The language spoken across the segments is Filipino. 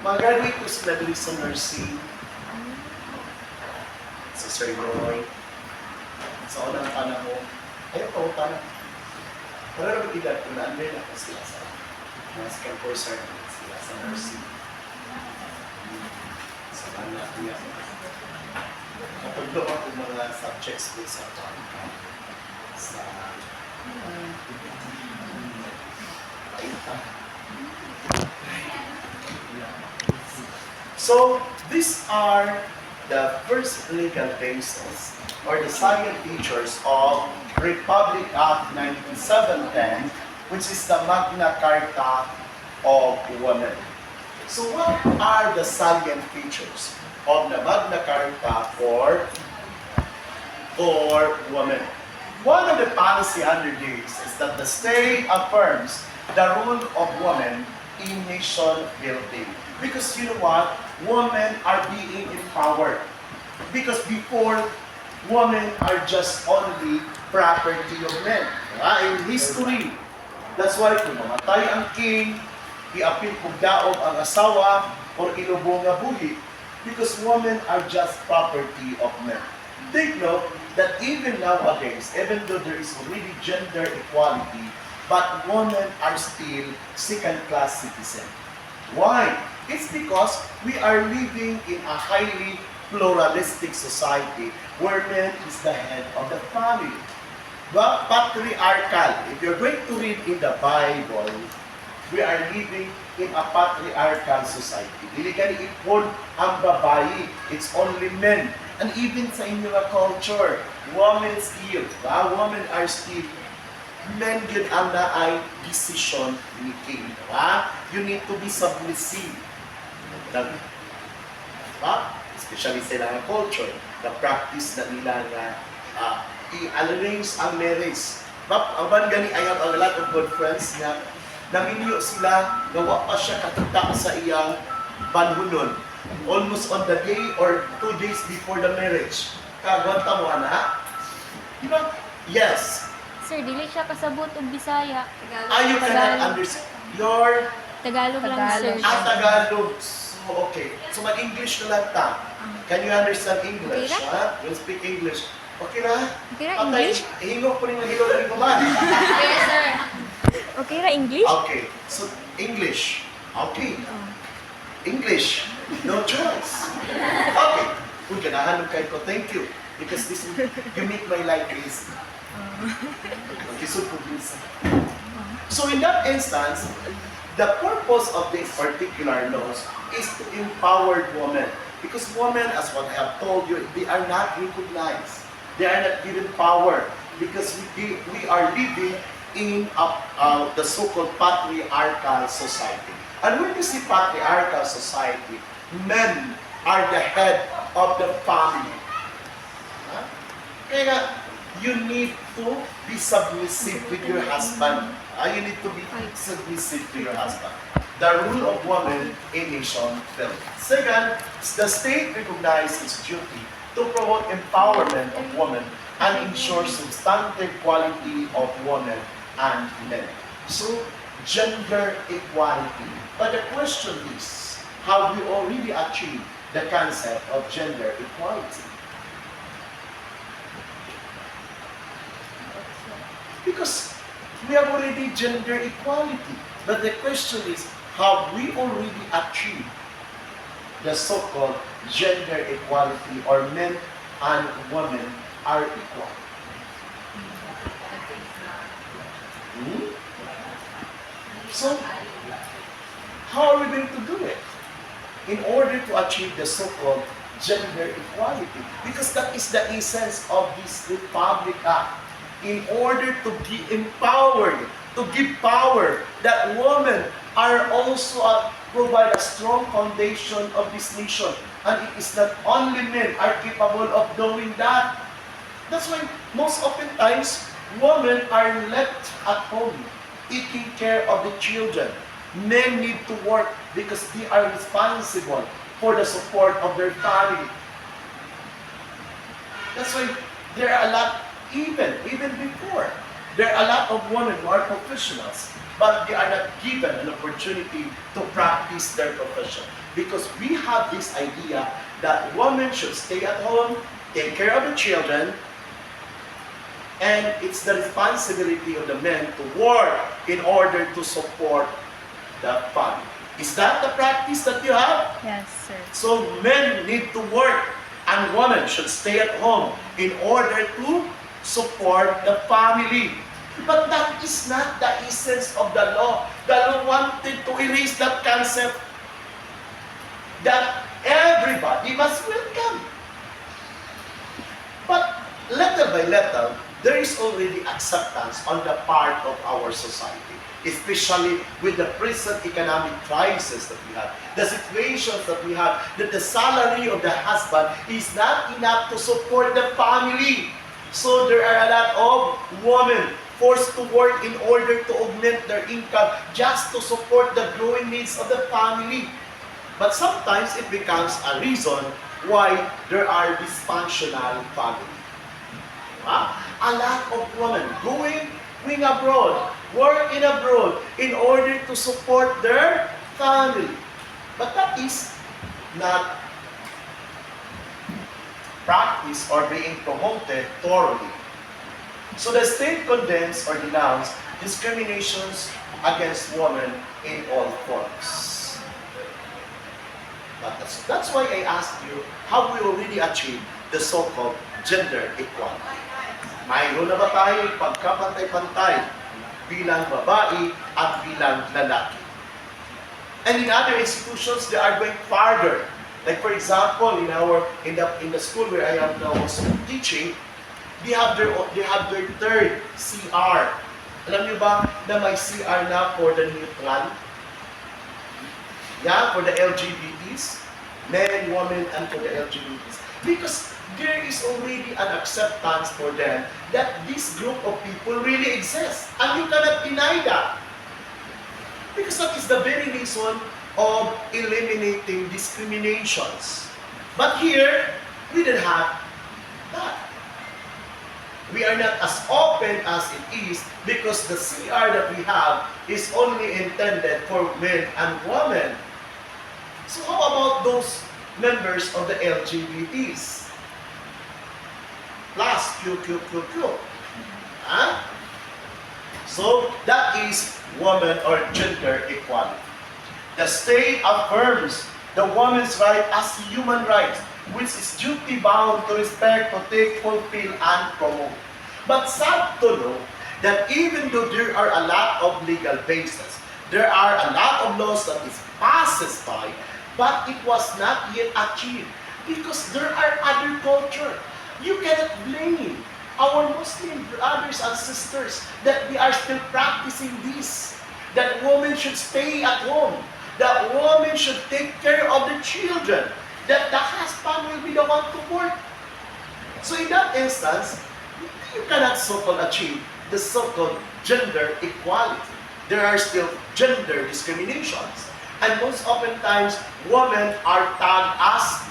Mag-graduate ko sila dito sa nursing. Sa Sir Roy. Sa unang panahon. Ayaw pa utang. Pero naman edad ko na under na ko sila sa second course sila sa nursing. Sa banda niya. Kapag doon ako mga subjects ko sa so, these are the first legal basis or the salient features of Republic Act 9710, which is the Magna Carta of Women. So, what are the salient features of the Magna Carta for women? One of the policy under this is that the state affirms the role of women in nation building. Because you know what? Women are being empowered. Because before, women are just only property of men. In history, that's why kung mamatay ang king, iapil kong daog ang asawa, or ilubong nga buhi, because women are just property of men. Take note that even nowadays, even though there is already gender equality, but women are still second-class citizens. Why? It's because we are living in a highly pluralistic society where man is the head of the family. But patriarchal, if you're going to read in the Bible, we are living in a patriarchal society. Dili ka ipon ang babae, it's only men. And even sa inyong culture, women still, women are still, men yun ang naay decision making. You need to be submissive. Especially sa ilang culture, the practice na nila na i-arrange ang marriage. Ang ban gani ayon ang lot of good friends nga naminyo sila, gawa pa siya katagta sa iyang banhunon. Almost on the day or 2 days before the marriage. Kagwanta mo na? Diba? Yes. Sir, dili siya kasabot og Bisaya. You cannot understand. Your Tagalog lang, sir. Tagalog. So, okay. So, mag-English na lang ta. Can you understand English? Okay Ha? You speak English. Okay na? Okay ra English? Hingo po rin ang hilo rin mo ba? Yes, sir. Okay ra English? Okay. So, English. Okay. English. No choice. Okay. Uy, ganahan ng kayo ko. Thank you. Because this you make my life easy. So in that instance, the purpose of this particular laws is to empower women. Because women, as what I have told you, they are not recognized. They are not given power. Because we are living in the so-called patriarchal society. And when you see patriarchal society, men are the head of the family. Kaya you need to be submissive with your husband. You need to be submissive to your husband. The rule of woman in nation building. Second, the state recognizes its duty to promote empowerment of women and ensure substantive equality of women and men. So, gender equality. But the question is, have we already achieved the concept of gender equality? Because we have already gender equality. But the question is, have we already achieved the so-called gender equality, or men and women are equal? So, how are we going to do it? In order to achieve the so-called gender equality. Because that is the essence of this Republic Act. In order to be empowered, to give power, that women are also provide a strong foundation of this nation. And it is not only men are capable of doing that. That's why most often times, women are left at home, taking care of the children. Men need to work because they are responsible for the support of their family. That's why there are a lot, even before, There are a lot of women who are professionals, but they are not given an opportunity to practice their profession. Because we have this idea that women should stay at home, take care of the children, and it's the responsibility of the men to work in order to support the family. Is that the practice that you have? Yes, sir. So men need to work and women should stay at home in order to support the family. But that is not the essence of the law. The law wanted to erase that concept that everybody must welcome. But little by little, there is already acceptance on the part of our society, especially with the present economic crisis that we have, the situations that we have, that the salary of the husband is not enough to support the family. So there are a lot of women forced to work in order to augment their income just to support the growing needs of the family. But sometimes it becomes a reason why there are dysfunctional families. A lot of women going abroad, working abroad in order to support their family. But that is not practiced or being promoted thoroughly. So the state condemns or denounces discriminations against women in all forms. But that's why I asked you, have we already achieved the so-called gender equality? Mayroon na ba tayo pagkapantay-pantay bilang babae at bilang lalaki? And in other institutions, they are going farther. Like for example, in the school where I am now also teaching, they have their third CR. Alam niyo ba na may CR na for the neutral? Yeah, for the LGBTs, men, women, and for the LGBTs. Because there is already an acceptance for them that this group of people really exists. And you cannot deny that. Because that is the very reason of eliminating discriminations. But here, we didn't have that. We are not as open as it is because the CR that we have is only intended for men and women. So how about those members of the LGBTs? Plus QQQQ. Huh? So that is woman or gender equality. The state affirms the woman's right as human rights, which is duty bound to respect, protect, fulfill, and promote. But sad to know that even though there are a lot of legal bases, there are a lot of laws that is passed by, but it was not yet achieved because there are other culture. You cannot blame our Muslim brothers and sisters that we are still practicing this. That women should stay at home. That women should take care of the children. That the husband will be the one to work. So in that instance, you cannot so-called achieve the so-called gender equality. There are still gender discriminations. And most oftentimes, women are tagged as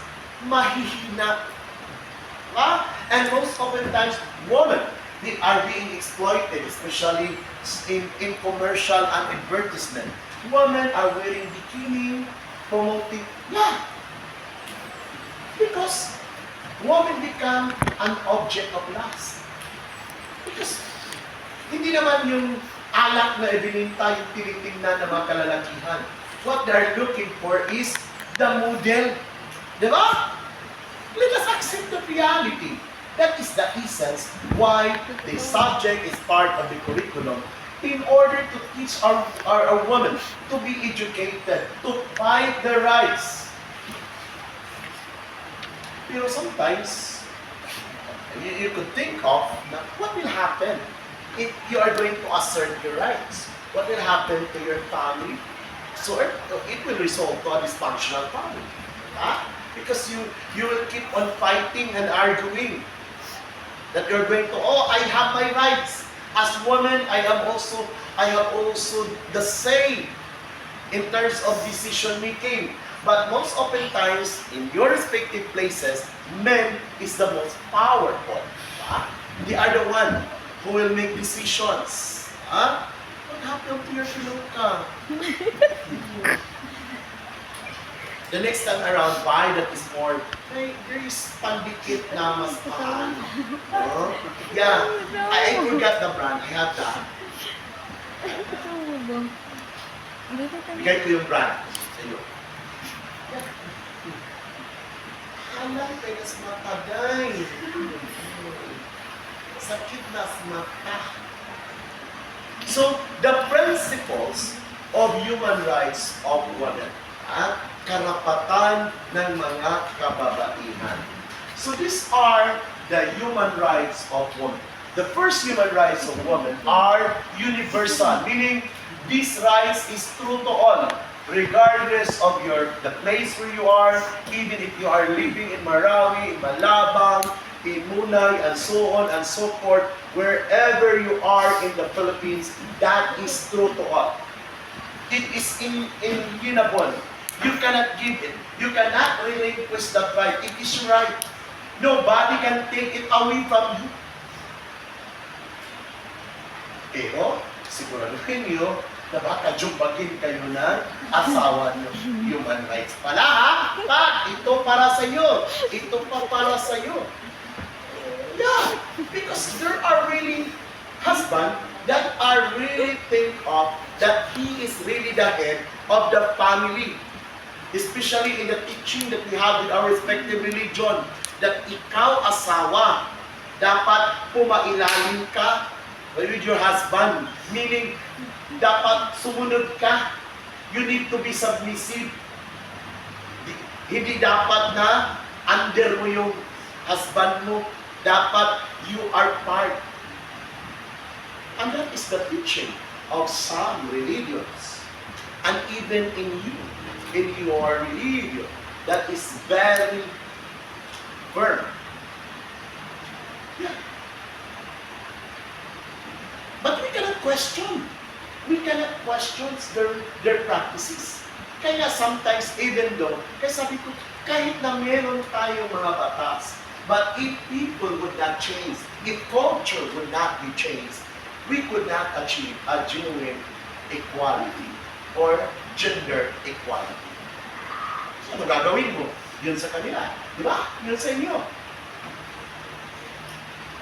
mahihina. And most oftentimes, women they are being exploited, especially in commercial and advertisement. Women are wearing bikini, promoting, because women become an object of lust. Because hindi naman yung alak na ibininta yung tinitingnan ng mga kalalakihan. What they're looking for is the model. Di ba? Let us accept the reality. That is the essence why the subject is part of the curriculum in order to teach our women to be educated, to fight their rights. Pero sometimes, you could think of what will happen if you are going to assert your rights. What will happen to your family? So it will result to a dysfunctional family. Because you will keep on fighting and arguing that you're going to, I have my rights. As woman, I have also the same in terms of decision making. But most oftentimes, in your respective places, men is the most powerful. They are the one who will make decisions. Huh? What happened to your pinuka? The next time around, buy that is more, hey, there is pandikit na mas mahal. No? Yeah, I forgot the brand. I have that. Bigay ko yung brand sa iyo. Alam, kaya sa mata, guys. Sakit na sa mata. So, the principles of human rights of women. Karapatan ng mga kababaihan. So, these are the human rights of women. The first human rights of women are universal, meaning these rights is true to all, regardless of the place where you are, even if you are living in Marawi, in Malabang, in Munay, and so on and so forth, wherever you are in the Philippines, that is true to all. It is inalienable. You cannot give it. You cannot relinquish that right. It is your right. Nobody can take it away from you. Pero, siguraduhin niyo na baka jumbagin kayo ng asawa niyo. Human rights pala, ha? Ito para sa iyo. Ito pa para sa iyo. Yeah, because there are really husbands that are really think of that he is really the head of the family. Especially in the teaching that we have with our respective religion, that ikaw asawa, dapat pumailalim ka with your husband. Meaning, dapat sumunod ka. You need to be submissive. Hindi dapat na under mo yung husband mo. Dapat you are part. And that is the teaching of some religions. And even in you, in your religion, that is very firm. Yeah. But we cannot question. We cannot question their practices. Kaya sometimes, even though, kaya sabi ko, kahit na meron tayong mga batas, but if people would not change, if culture would not be changed, we could not achieve a genuine equality or gender equality. So, ano gagawin mo? Yun sa kanila. Di ba? Yun sa inyo.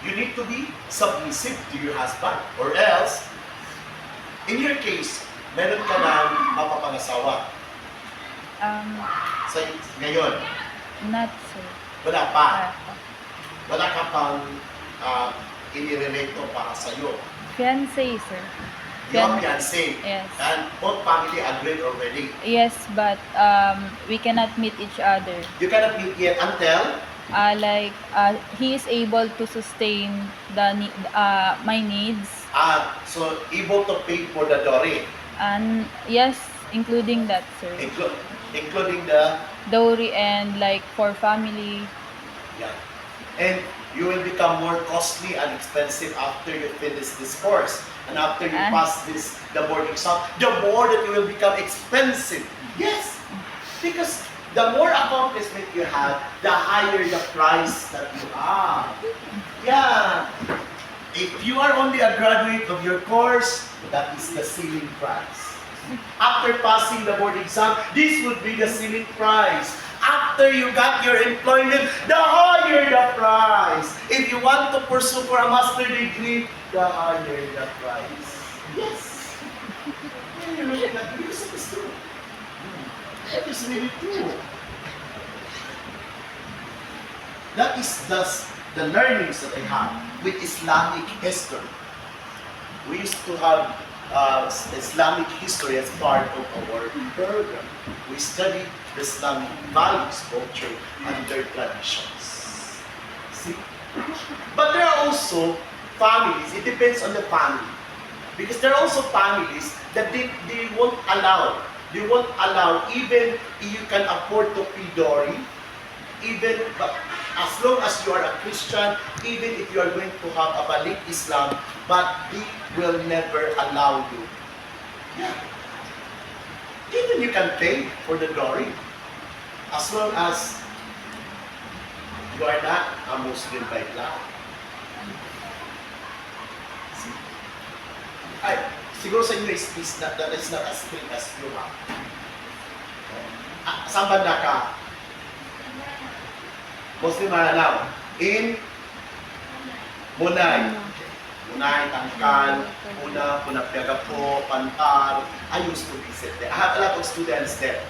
You need to be submissive to your husband. Or else, in your case, meron ka ng mapapangasawa. Sa ngayon, Not so. wala pa. Wala ka pang inirelate para sa'yo. Fiancé, sir. You have fiancé. Yes. And both family agreed already. Yes, but we cannot meet each other. You cannot meet yet until He is able to sustain my needs, so able to pay for the dowry, and yes, including that, sir. including the Dowry and for family. yeah. And you will become more costly and expensive after you finish this course. And after you pass the board exam, the more that you will become expensive. Yes, because the more accomplishment you have, the higher the price that you have. Yeah. If you are only a graduate of your course, that is the ceiling price. After passing the board exam, this would be the ceiling price. After you got your employment, the higher the price. If you want to pursue for a master degree, the higher the price. Yes. You're looking at me, because it is true. That is really true. That is the learnings that I have with Islamic history. We used to have Islamic history as part of our program. We study the Islamic values, culture, and their traditions. See? But there are also families, it depends on the family. Because there are also families that they won't allow, even if you can afford to pay dowry, even as long as you are a Christian, even if you are going to have a balik Islam, but they will never allow you. Yeah. Even you can pay for the dowry, as long as you are not a Muslim by law. Ay, siguro sa inyo is not, that is not as strict as you have. Saan banda ka? Muslim Mananaw. In Munay. Munay, Tangkal, Puna, Punapiagapo, Pantar. I used to visit there. I have a lot of students there.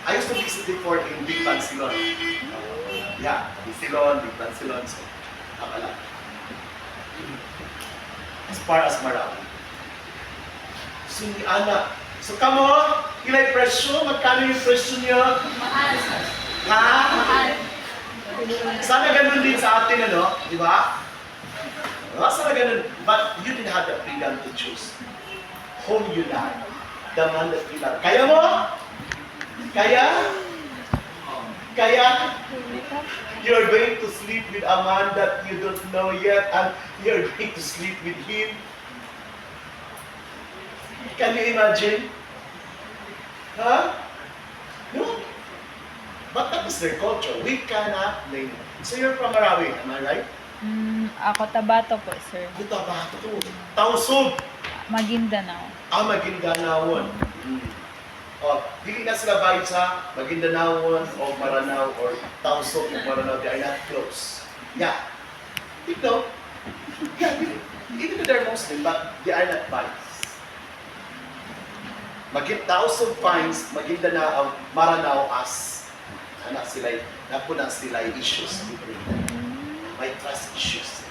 I used to visit before in Big Bansilon. Yeah, Bansilon, Big Bansilon. So, have a lot. As far as Marawi. So, anak. So, kamo, kilay presyo? Magkano yung presyo niyo? Mahal. Ha? Mahal. Sana ganun din sa atin, ano? Di ba? Sana ganun. But you didn't have the freedom to choose whom you love. The man that you love. Kaya mo? Kaya? Kaya? You're going to sleep with a man that you don't know yet and you're going to sleep with him. Can you imagine? Huh? No? But that is their culture. We cannot blame them. So you're from Marawi, am I right? Ako Tabato po, sir. Ito ba? Ito. Tausog. Maguindanao. Maguindanawon. O, hindi na sila bayad sa Maguindanawon o Maranao or Tausog o Maranao. They are not close. Yeah. You know? Yeah, even though they're Muslim, but they are not biased. Tausog finds Maguindanao, Maranao as napuna sila issues between them. May trust issues.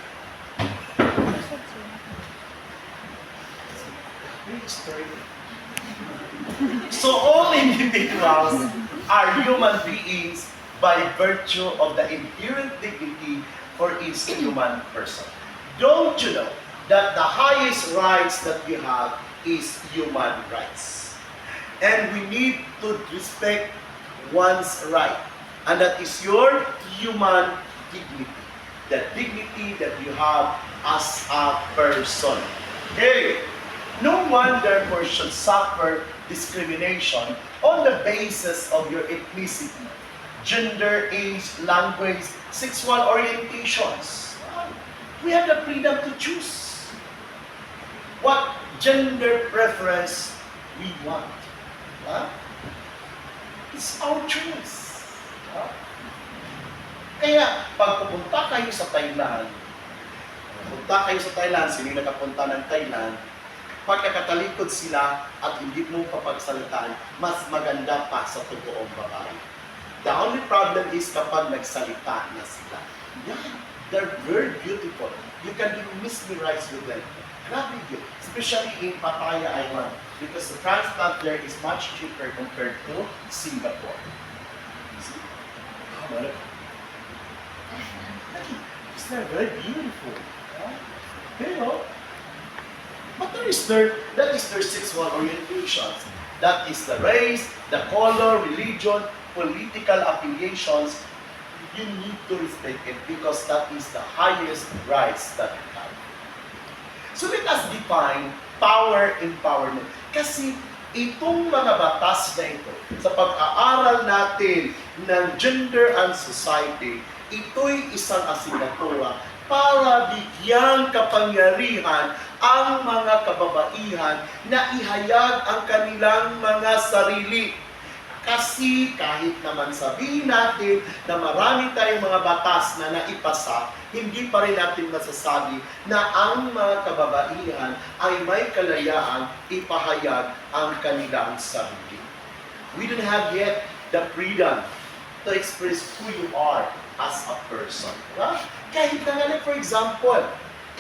So all individuals are human beings by virtue of the inherent dignity for each human person. Don't you know that the highest rights that we have is human rights? And we need to respect one's right. And that is your human dignity. The dignity that you have as a person. Okay? No one therefore should suffer discrimination on the basis of your ethnicity, gender, age, language, sexual orientations. We have the freedom to choose what gender preference we want. Huh? It's our choice. Huh? Kaya, pag pupunta kayo sa Thailand, sino yung nakapunta ng Thailand, pagkakatalikod sila at hindi mo papagsalitaan, mas maganda pa sa totoong babae. The only problem is kapag nagsalita na sila. Yeah, they're very beautiful. You can be mesmerized with them. Grabe yun. Especially in Pattaya Island. Because the transplant there is much cheaper compared to Singapore. See? Oh, well, they're very beautiful. You know? But that is their sexual orientations. That is the race, the color, religion, political affiliations. You need to respect it because that is the highest rights that we have. So let us define power empowerment. Kasi itong mga batas na ito, sa pag-aaral natin ng gender and society, ito'y isang asignatura para bigyang kapangyarihan ang mga kababaihan na ihayag ang kanilang mga sarili. Kasi kahit naman sabihin natin na marami tayong mga batas na naipasa, hindi pa rin natin masasabi na ang mga kababaihan ay may kalayaan ipahayag ang kanilang sarili. We don't have yet the freedom to express who you are as a person. Diba? Kahit na nga, for example,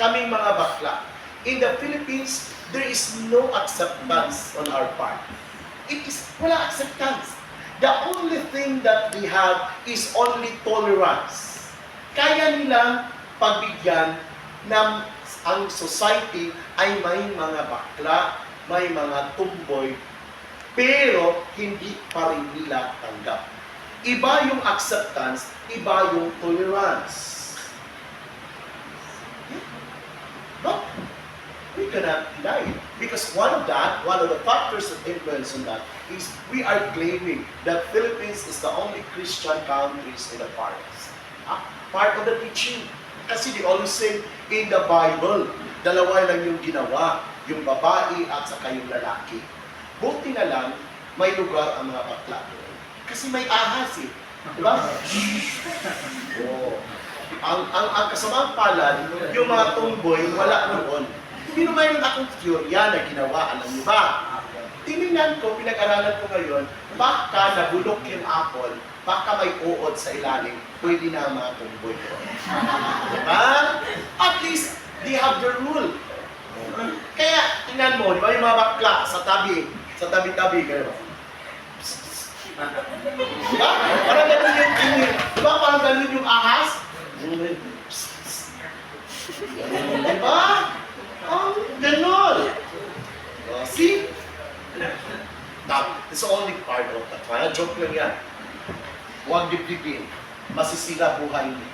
kaming mga bakla, in the Philippines, there is no acceptance on our part. Wala acceptance. The only thing that we have is only tolerance. Kaya nilang pagbigyan ng ang society ay may mga bakla, may mga tumboy, pero hindi pa rin nila tanggap. Iba yung acceptance, iba yung tolerance. But we cannot deny it. Because one of the factors that influence on that is we are claiming that Philippines is the only Christian countries in the Far East. Part of the teaching. Kasi they always say, in the Bible, dalawa lang yung ginawa. yung babae at saka yung lalaki. Buti na lang, may lugar ang mga bakla doon. Kasi may ahas eh. Diba? Oo. Ang kasamang palad, yung mga tumboy, wala noon. Pero mayroon akong teorya na ginawa, alam niyo ba? Tinignan ko, pinag-aralan ko ngayon, baka nabulok yung apple, baka may uod sa ilalim, pwede na ang mga tumboy ko. Diba? At least, they have their rule. Kaya, tingnan mo, di ba yung mga bakla sa tabi-tabi, gano'n. Diba? Parang gano'n yung, diba parang gano'n yung ahas? Diba? Oh, gano'n. See? Now, it's only part of that. Kaya joke lang yan. Huwag dibdibin. Masisira buhay niyo.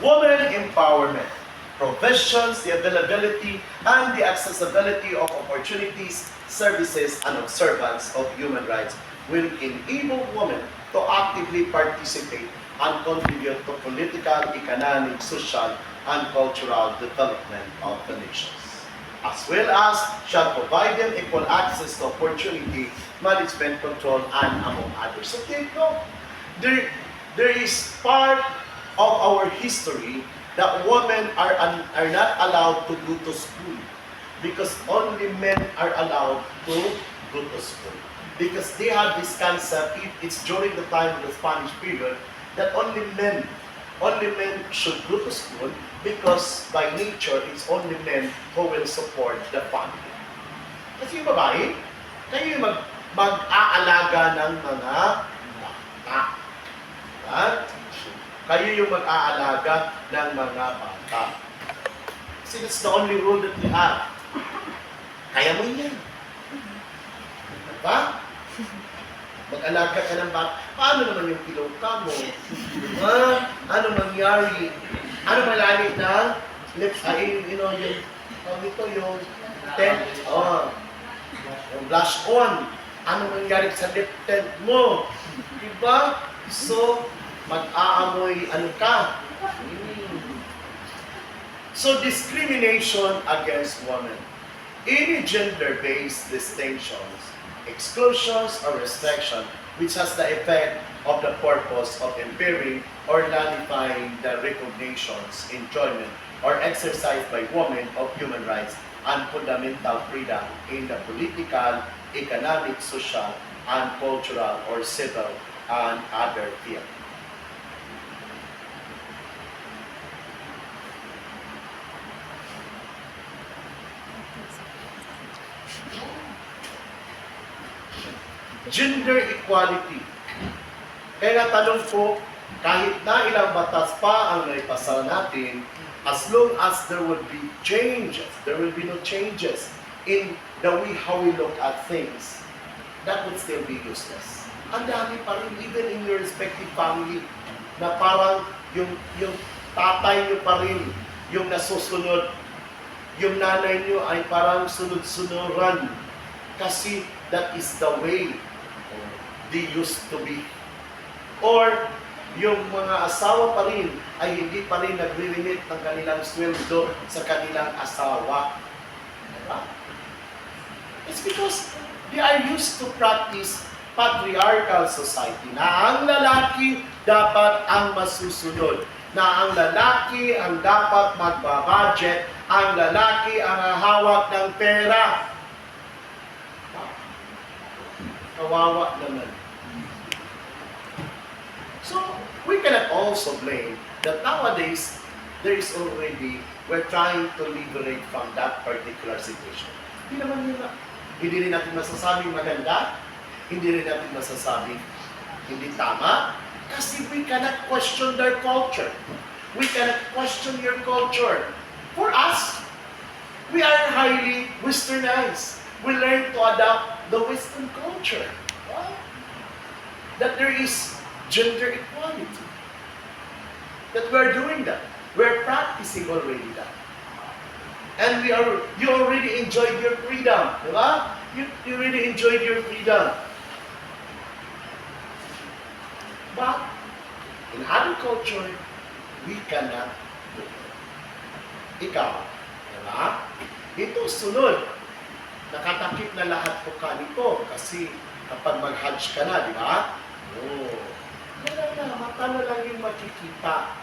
Women empowerment. Provisions, the availability, and the accessibility of opportunities, services, and observance of human rights will enable women to actively participate and contribute to political, economic, social, and cultural development of the nations, as well as shall provide them equal access to opportunity, management, control, and among others. So take note, there is part of our history that women are not allowed to go to school because only men are allowed to go to school. Because they have this concept, it's during the time of the Spanish period, that only men should go to school because by nature, it's only men who will support the family. Kasi yung babae, kayo yung mag-aalaga ng mga bata. Right? Kayo yung mag-aalaga ng mga bata. Kasi that's the only rule that we have. Kaya mo yan. Diba? Mag-alaga ka ng bata. Paano naman yung piloka mo? Diba? Ano mangyari? Ano malalit na? Yung yung blush on. Ano mangyari sa lip tint mo? Diba? So, mag-aamoy ano ka. So, discrimination against women. Any gender-based distinctions, exclusions, or restriction which has the effect of the purpose of impairing or nullifying the recognitions, enjoyment, or exercise by women of human rights and fundamental freedom in the political, economic, social, and cultural, or civil, and other fields. Gender equality. Kaya natanong ko, kahit na ilang batas pa ang naipasa natin, as long as there will be changes, there will be no changes in the way how we look at things, that would still be useless. Ang dami pa rin, even in your respective family, na parang yung tatay nyo pa rin, yung nasusunod, yung nanay nyo ay parang sunod-sunuran. Kasi that is the way they used to be. Or, yung mga asawa pa rin ay hindi pa rin nagre-remit ng kanilang sweldo sa kanilang asawa. Diba? It's because they are used to practice patriarchal society na ang lalaki dapat ang masusunod, na ang lalaki ang dapat magbabudget, ang lalaki ang hawak ng pera. Kawawa naman. So, we cannot also blame that nowadays, we're trying to liberate from that particular situation. Hindi rin natin masasabing maganda, hindi rin natin masasabing hindi tama, kasi we cannot question their culture. We cannot question your culture. For us, we are highly westernized. We learn to adopt the Western culture. Right? That there is gender equality. That we're doing that. We're practicing already that. And you already enjoyed your freedom. Diba? You really enjoyed your freedom. But in agriculture, we cannot do it. Ikaw, diba? Ito, sunod. Nakatakip na lahat po ka nito kasi kapag mag-hajj ka na, di ba? Oo. Wala na, mata na lang yung makikita.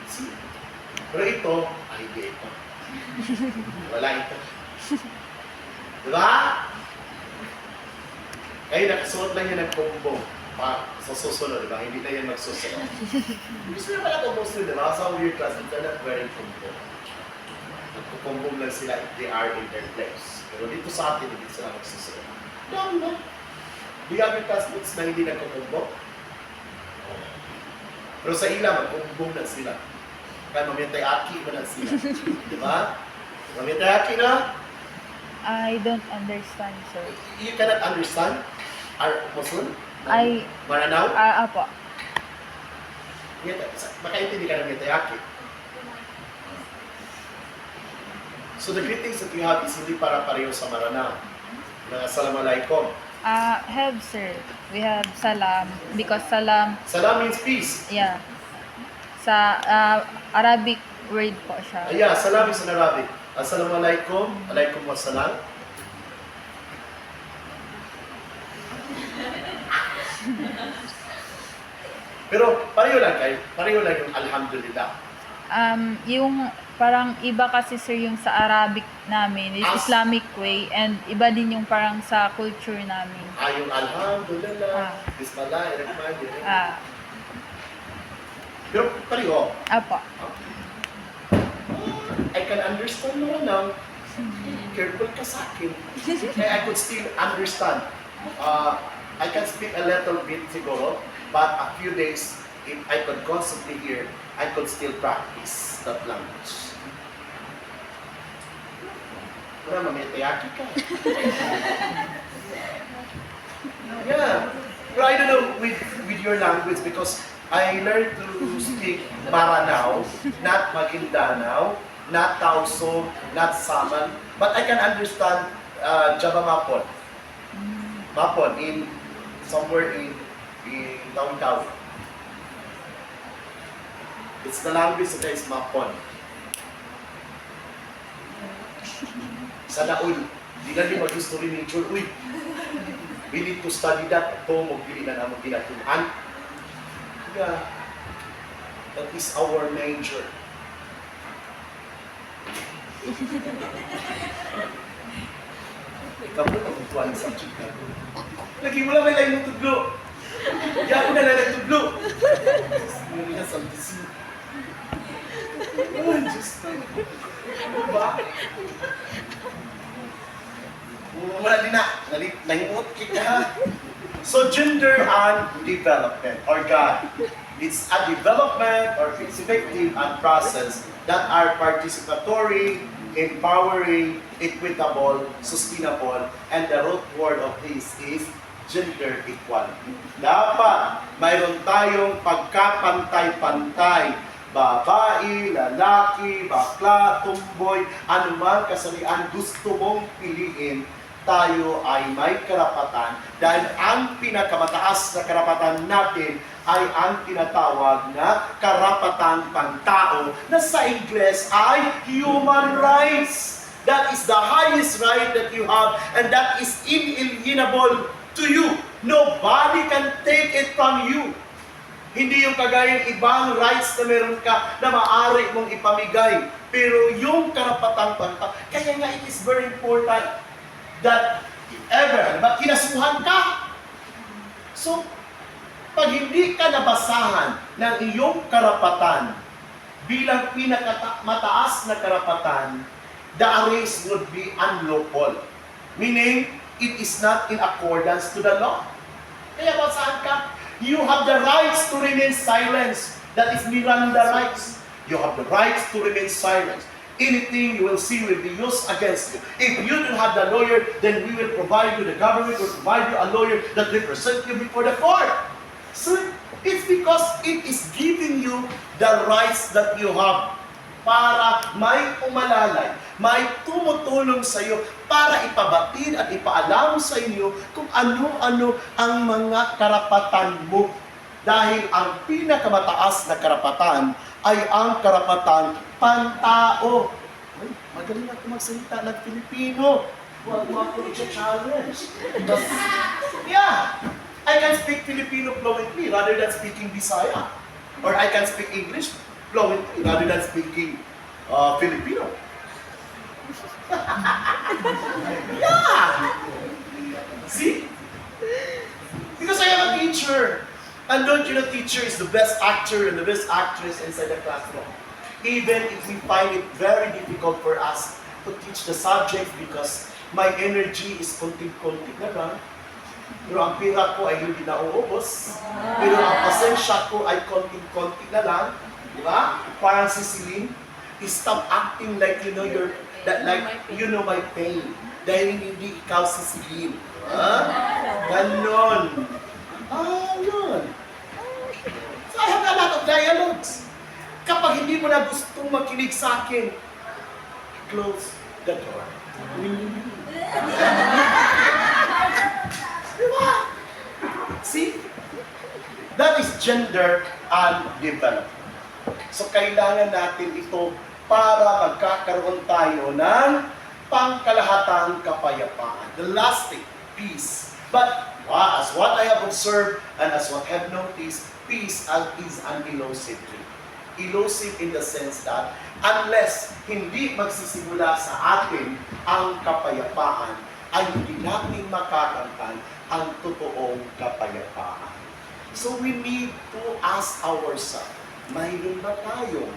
See? Pero ito, ay hindi ito. Wala ito. Di ba? Kaya nakasuot lang yan ng kumbong sa susunod, di ba? Hindi na yan magsusunod. Gusto nyo pala kumbong sila, di ba? Sa weird class, they're not wearing kumbong. Nagkukumbong lang sila if they are in their place. Pero dito sa atin, hindi sila magsusunod. No. Do you have your classmates na hindi nagkukumbong? Pero sa ila, magkukumbong na sila. Kaya mamitay-aki mo na sila. Di ba? Mamitay-aki na? I don't understand, sir. You cannot understand? Are Muslim? I... Maranaw? Apo. Makaintindi ka ng mitay-aki. So the greetings that you have is hindi para pareho sa Maranao. Assalamualaikum. Have, sir. We have salam. Because salam, Salam means peace. yeah. Sa Arabic word po siya. Yeah, salam is in Arabic. Assalamualaikum. Alaikum wassalam. Pero pareho lang kayo. Pareho lang yung alhamdulillah. Yung parang iba kasi, sir, yung sa Arabic namin, is Islamic way, and iba din yung parang sa culture namin. Yung alhamdulillah. Bismillahirrahmanirrahim. Pero pareho. Apo. I can understand mo now. Careful ka sa akin. I could still understand. I can speak a little bit siguro, but a few days, if I could constantly hear, I could still practice that language. Pero mamitayaki ka. Yeah. But I don't know with your language because I learned to speak Maranao, not Maguindanao, not Tausug, not Saman, but I can understand Java Mapon. Mapon in somewhere in Taon-Taon. It's the language that is Mapon. Sa Daul, di na di mag-history nature, uy, we need to study that. Ito, magpili na naman ginatunan. Yeah, that is our major. Ikaw mo natutuwa ng subject na. Lagi mo lang may lain mo tudlo. Hindi ako na lang tudlo. Hindi na sa tisi. Oh, Diyos na. Diba? Wala din na. Nahimot kita. So gender and development, or God, it's a development or it's effective and process that are participatory, empowering, equitable, sustainable, and the root word of this is gender equality. Dapat mayroon tayong pagkapantay-pantay, babae, lalaki, bakla, tumboy, anumang kasalian gusto mong piliin, tayo ay may karapatan dahil ang pinakamataas na karapatan natin ay ang tinatawag na karapatang pantao na sa Ingles ay human rights. That is the highest right that you have and that is inalienable to you. Nobody can take it from you. Hindi yung kagaya ng ibang rights na meron ka na maaari mong ipamigay. Pero yung karapatang pantao, kaya nga it is very important that if ever, kinasuhan ka. So, pag hindi ka nabasahan ng iyong karapatan bilang pinakamataas na karapatan, the arrest would be unlawful. Meaning, it is not in accordance to the law. Kaya basahan ka, you have the rights to remain silent. That is Miranda rights. You have the rights to remain silent. Anything you will see will be used against you. If you don't have the lawyer, then we will provide you, the government will provide you a lawyer that represents you before the court. So, it's because it is giving you the rights that you have para may umalalay, may tumutulong sa iyo para ipabatid at ipaalam sa inyo kung ano-ano ang mga karapatan mo. Dahil ang pinakamataas na karapatan ay ang karapatang pantao. Ay, magaling ako magsalita ng Filipino. Huwag mo ako i-challenge. But, yeah, I can speak Filipino fluently rather than speaking Bisaya. Or I can speak English fluently rather than speaking Filipino. Yeah! See? Because I am a teacher. And don't you know, teacher is the best actor and the best actress inside the classroom. Even if we find it very difficult for us to teach the subjects because my energy is konting-konti na lang. Pero ang pira ko ay hindi nauubos. Pero ang pasensya ko ay konting-konti na lang. Di ba? Parang si Celine, stop acting like you know you know my pain. Dahil hindi ikaw si Celine. Ha? Ganon. Yun. So I have a lot of dialogues. Kapag hindi mo na gustong makinig sa akin, close the door. Diba? See? That is gender undeveloped. So kailangan natin ito para magkakaroon tayo ng pangkalahatang kapayapaan. The last thing, peace. But as what I have observed and as what I have noticed, peace is an elusive thing. Elusive in the sense that unless hindi magsisimula sa atin ang kapayapaan, ay hindi natin makakamtan ang totoong kapayapaan. So we need to ask ourselves, mayroon ba tayong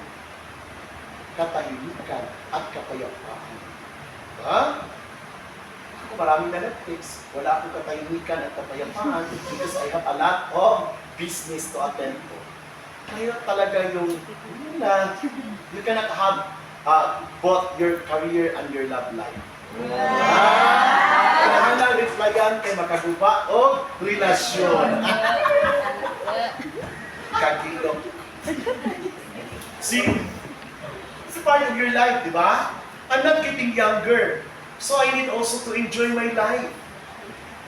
katahimikan at kapayapaan? Ha? Ako maraming na Netflix, wala akong katahimikan at kapayapaan because I have a lot of business to attend to. Kaya talaga yung, you cannot have both your career and your love life. Kailangan na replyan kay makaguba o relasyon. Kagilong. See? It's part of your life, di ba? I'm not getting younger. So I need also to enjoy my life.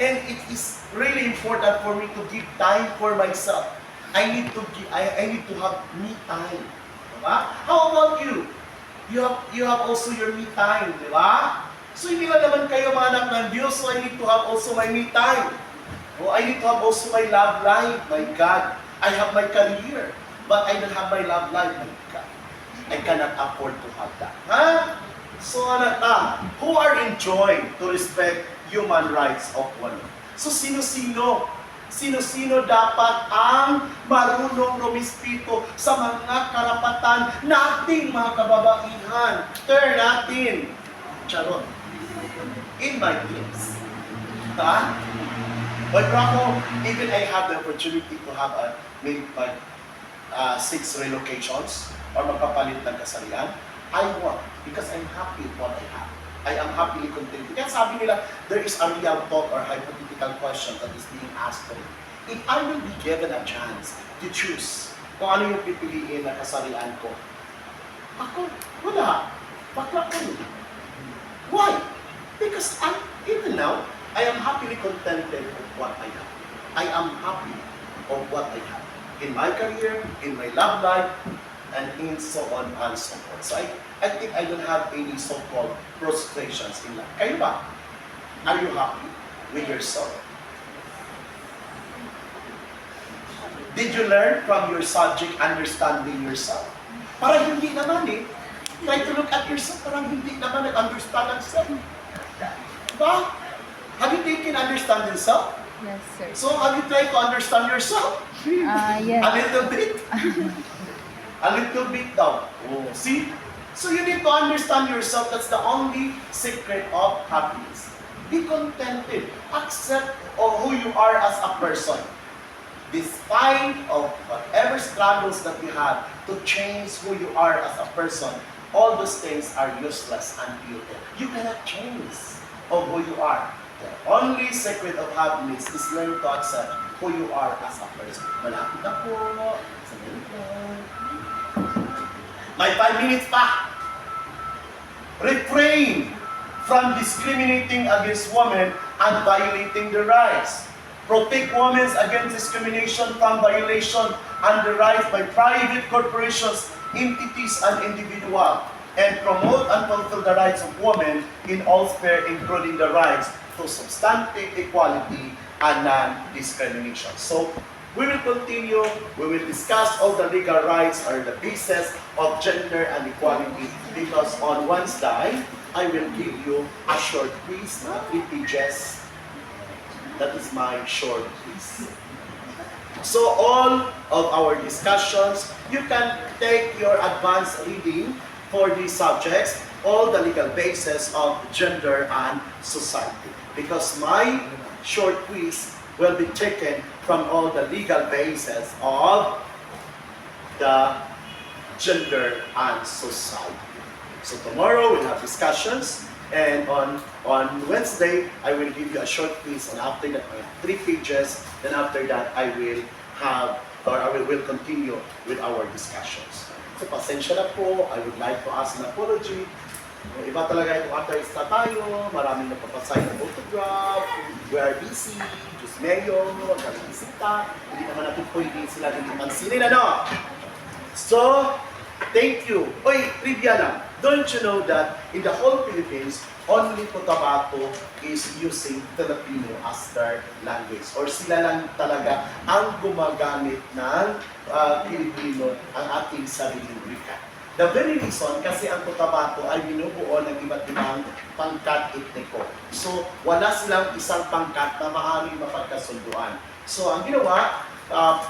And it is really important for me to give time for myself. I need to have me time. Diba? How about you? You have also your me time, di ba? So hindi ba naman kayo mga anak ng Diyos, so I need to have also my me time. Oh, I need to have also my love life. My God, I have my career, but I don't have my love life. My God, I cannot afford to have that. Huh? So who are enjoined to respect human rights of women? So sino-sino dapat ang marunong rumispito sa mga karapatan nating mga kababaihan? Turn natin. Charot. In my dreams. Ha? But ako, even I have the opportunity to have maybe 6 relocations or magpapalit ng kasarian, I want because I'm happy with what I have. I am happily content. Kaya sabi nila, there is a real thought or hypothetical question that is being asked to me. If I will be given a chance to choose kung ano yung pipiliin na kasarian ko, ako, wala. Bakla ko. Why? Because even now, I am happily contented with what I have. I am happy of what I have. In my career, in my love life, and in so on and so forth. So I think I don't have any so-called frustrations in life. Kayo ba? Are you happy with yourself? Did you learn from your subject understanding yourself? Parang hindi naman eh. Try to look at yourself, parang hindi naman nag-understand ang self. Diba? Have you taken understand yourself? Yes, sir. So have you tried to understand yourself? Yes. A little bit? A little bit daw. Oh, see? So you need to understand yourself. That's the only secret of happiness. Be contented. Accept who you are as a person. Despite of whatever struggles that you have to change who you are as a person, all those things are useless and futile. You cannot change of who you are. The only secret of happiness is learn to accept who you are as a person. Malapit na po. May 5 minutes pa. Refrain from discriminating against women and violating their rights. Protect women against discrimination from violation and the rights by private corporations, entities, and individuals. and promote and fulfill the rights of women in all spheres, including the rights to substantive equality and non-discrimination. So, we will continue, we will discuss all the legal rights or the basis of gender and equality, because on Wednesday, I will give you a short quiz na 3 pages. That is my short quiz. So all of our discussions, you can take your advanced reading for these subjects, all the legal basis of gender and society. Because my short quiz will be taken from all the legal basis of the gender and society. So tomorrow we'll have discussions, and on Wednesday I will give you a short quiz, and after that 3 pages. Then after that I will have, or I will continue with our discussions. So pasensya na po, I would like to ask an apology. Iba talaga itong artista tayo, maraming napapasay ng autograph, we are busy, Diyos mayo, nag-isita, hindi naman natin pwede sila din mansinin, ano? So, thank you. Oy, trivia lang. Don't you know that in the whole Philippines, only Cotabato is using Filipino as their language? Or sila lang talaga ang gumagamit ng Filipino, ang ating sariling wika. The very reason, kasi ang Cotabato ay binubuo ng iba't ibang pangkat etniko. So, wala silang isang pangkat na maaaring mapagkasunduan. So, ang ginawa,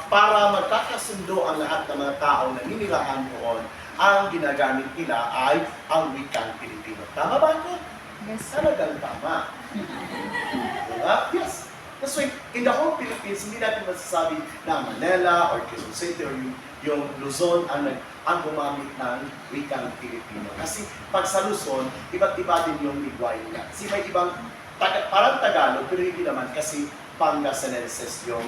para magkakasundo ang lahat ng mga tao na ninilahan doon, ang ginagamit nila ay ang wikang Pilipino. Tama ba ako? Yes. Talagang tama. Diba? Yes. That's why, in the whole Philippines, hindi natin masasabi na Manila or Quezon City or yung Luzon ang gumamit ng wikang Pilipino. Kasi pag sa Luzon, iba't iba din yung ligway nila. Kasi may ibang, parang Tagalog, pero hindi naman kasi Pangasinenses yung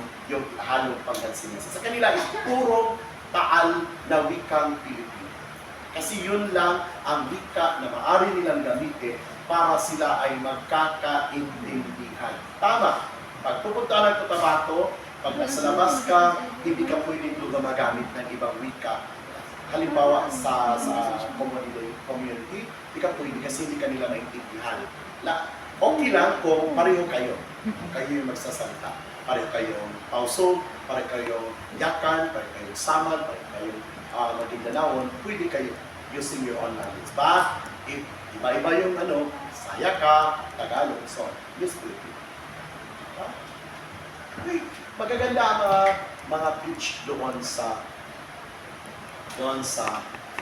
halong Pangasinenses. Sa kanila is puro taal na wikang Pilipino. Kasi yun lang ang wika na maaari nilang gamitin para sila ay magkakaintindihan. Tama. Pag pupunta ng Cotabato, pag nasa labas ka, hindi ka pwedeng gumagamit ng ibang wika. Halimbawa sa community, hindi ka pwede kasi hindi ka nila maintindihan. Okay lang kung pareho kayo. Kayo yung magsasalita. Pareho kayong pausog, pareho kayong yakan, pareho kayong saman, pareho kayong Maguindanao, pwede kayo using your own language. But, if iba-iba yung Saya ka, Tagalog, so use Filipino. Okay, magaganda ang mga beach doon sa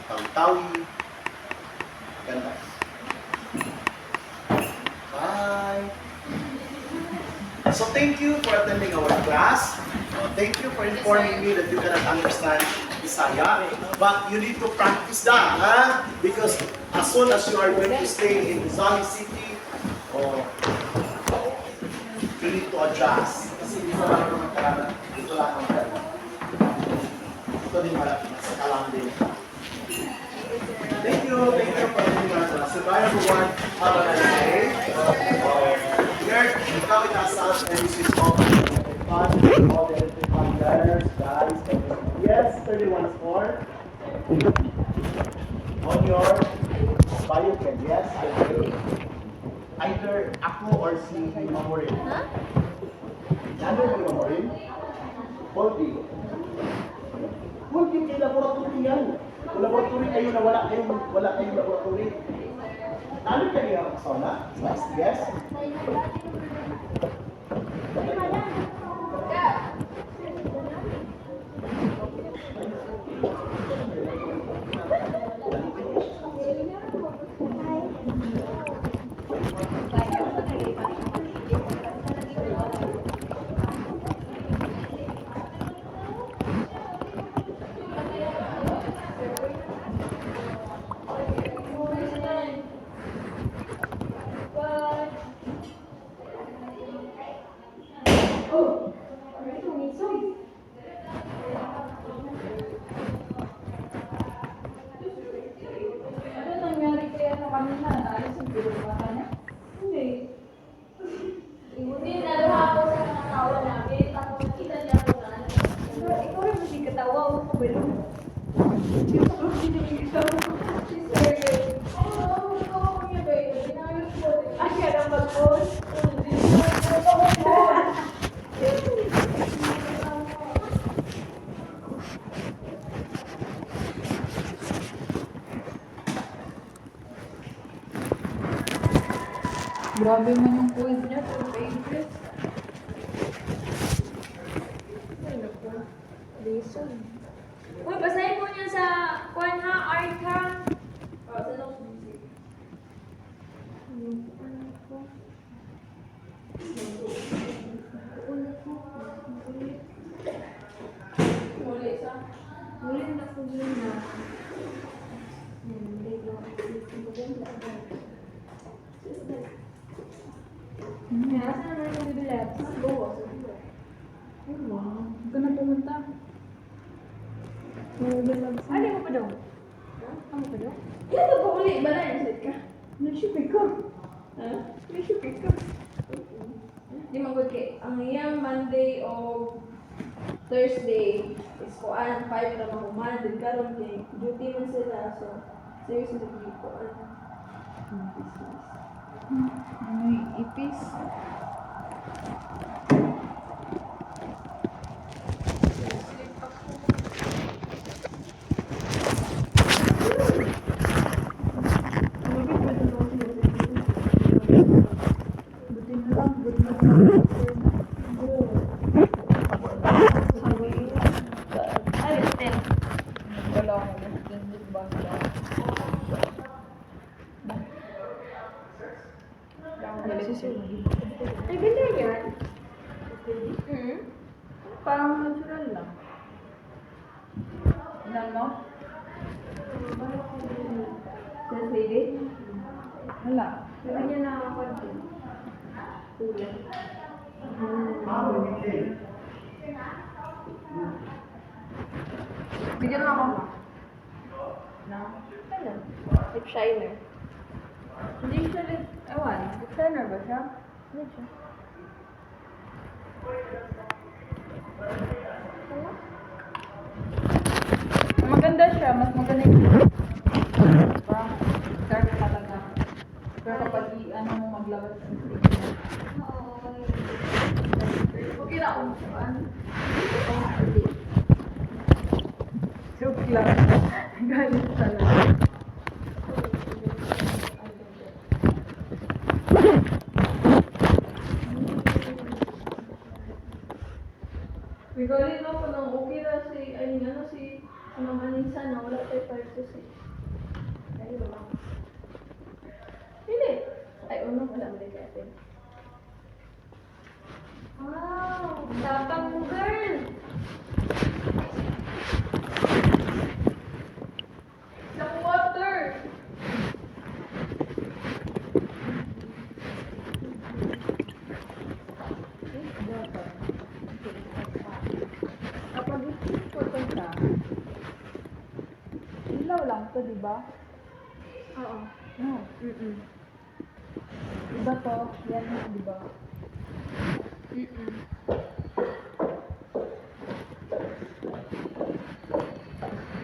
Tawi-Tawi. Ganda. Bye! So thank you for attending our class. Thank you for informing me that you cannot understand Bisaya, but you need to practice that, huh? Because as soon as you are going to stay in Rizal City, you need to adjust. Kasi dito lang naman kailangan, dito lang naman kailangan. Ito din malapit sa Kalang din. Thank you for attending our class. So bye everyone, have a nice day. Here, come with us and this is all the electrical letters, guys. Yes, 31 score. On your bio pen, yes, okay. Either ako or si Mamorin. Huh? Ano ba yung Mamorin? Voldy. Voldy kayo laboratory yan. Kung laboratory kayo na wala kayong laboratory. Ano kayo ang persona? Yes? Hindi, nalawa ako sa nakatawan namin. Tapos nakita niya ako na ikaw rin masing katawa. Ako ba yun? Yung pag-ibig ikaw. She's very good. Grabe man yung quiz niya, 2 pages. Ano po? Lesson. Uy, basahin mo niya sa kuwan ha, art ha. Oh, sa notes music. Muli sa. Muli na po yun na. Kaya saan naman yung bibilat? Saan bawa? Huwag ka na pumunta. Ano mo pa daw? Ano pa daw? Yan ito pa uli. Bala yung set ka. Nag-shopping ka. Ha? Nag-shopping ka. Di magod kay. Ang iyang Monday o Thursday is kuan 5 na mahuman. Din karon kay duty man sila. So, seriously nag kuan. Ano yung ipis? Buti na lang, buti na lang. Ay, ten. Wala akong extended banda. Ay, ganda yan. Parang natural lang. Ano? Sa CD? Wala. Wala niya nakakonti. Tulad. Bigyan mo ako. Ano? Lip shiner. Hindi siya lip, ewan, lip liner ba siya? Ano siya? Maganda siya, mas maganda yung parang dark talaga. Pero kapag ano mo maglabas ng stick mo. Okay na kung saan. Joke lang. Galit talaga. Regarding ako nang okay na si, ay nga si Mama Nisa na wala tayo partos eh. Ay, wala. Hindi. Ay, wala mo din kaya atin. Wow! Tapang mo, girl! Sa water! Kapag important ka, ilaw lang to, di ba? Oo. No. Iba to, yan yun, di ba?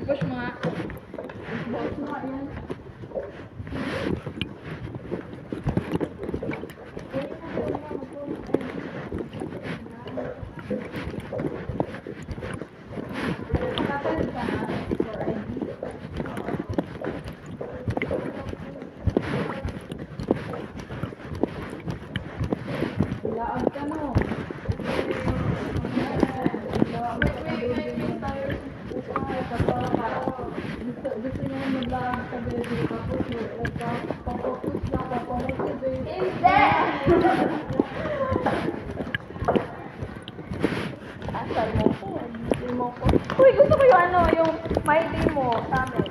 Push mo nga. Bukas na yan. Kakalit ka na for ID. Laag ka no. Gusto niya maglaag sa baby tapos papapush na papapush sa baby. Asal mo po. Hindi mo po. Uy, gusto ko yung ano, yung my day mo sa amin.